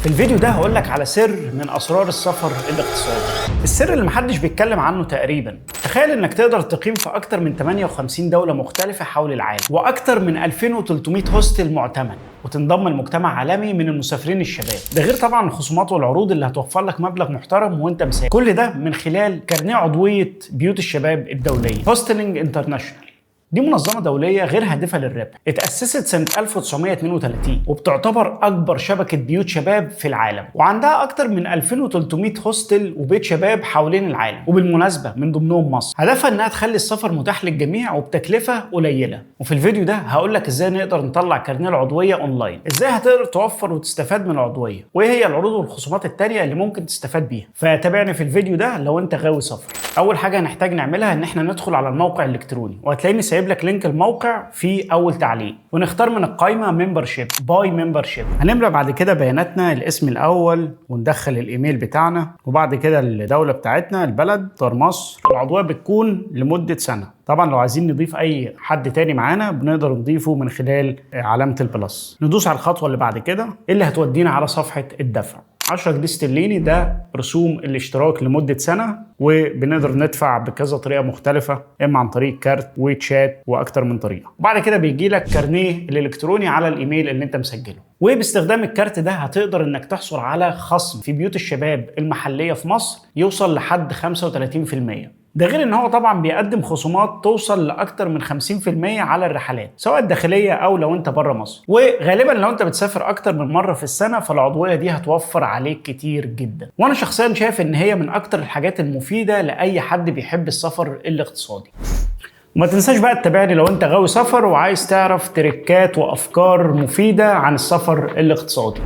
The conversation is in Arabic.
في الفيديو ده هقولك على سر من اسرار السفر الاقتصادي، السر اللي محدش بيتكلم عنه تقريبا. تخيل انك تقدر تقيم في اكتر من 58 دولة مختلفة حول العالم، واكتر من 2300 هوستل معتمد، وتنضم لمجتمع عالمي من المسافرين الشباب. ده غير طبعا الخصومات والعروض اللي هتوفر لك مبلغ محترم وانت مسافر. كل ده من خلال كارنيه عضوية بيوت الشباب الدولية هوستلينج انترناشونال. دي منظمة دولية غير هادفة للربح، اتأسست سنة 1932 وبتعتبر أكبر شبكة بيوت شباب في العالم، وعندها أكتر من 2300 هوستل وبيت شباب حوالين العالم، وبالمناسبة من ضمنهم مصر. هدفها إنها تخلي السفر متاح للجميع وبتكلفة قليلة. وفي الفيديو ده هقولك إزاي نقدر نطلع كارنيه العضوية أونلاين، إزاي هتقدر توفر وتستفاد من العضوية، وإيه هي العروض والخصومات التانية اللي ممكن تستفاد بيها. فتابعني في الفيديو ده لو أنت غاوي سفر. أول حاجة هنحتاج نعملها إن إحنا ندخل على الموقع الإلكتروني، وهتلاقيني سايب لك لينك الموقع في اول تعليق، ونختار من القائمه ممبرشيب باي ممبرشيب. هنملى بعد كده بياناتنا، الاسم الاول، وندخل الايميل بتاعنا، وبعد كده الدوله بتاعتنا، البلد، اختار مصر. العضويه بتكون لمده سنه. طبعا لو عايزين نضيف اي حد تاني معانا بنقدر نضيفه من خلال علامه البلس. ندوس على الخطوه اللي بعد كده اللي هتودينا على صفحه الدفع. 10 جنيه استرليني ده رسوم الاشتراك لمدة سنة، وبنقدر ندفع بكذا طريقة مختلفة، إما عن طريق كارت وتشات وأكتر من طريقة. وبعد كده بيجي لك كارنيه الإلكتروني على الإيميل اللي أنت مسجله، وباستخدام الكارت ده هتقدر إنك تحصل على خصم في بيوت الشباب المحلية في مصر يوصل لحد 35%. ده غير ان هو طبعا بيقدم خصومات توصل لاكتر من 50% على الرحلات سواء الداخليه او لو انت بره مصر. وغالبا لو انت بتسافر اكتر من مره في السنه فالعضويه دي هتوفر عليك كتير جدا. وانا شخصيا شايف ان هي من اكتر الحاجات المفيده لاي حد بيحب السفر الاقتصادي. وما تنساش بقى تتابعني لو انت غاوي سفر وعايز تعرف تريكات وافكار مفيده عن السفر الاقتصادي.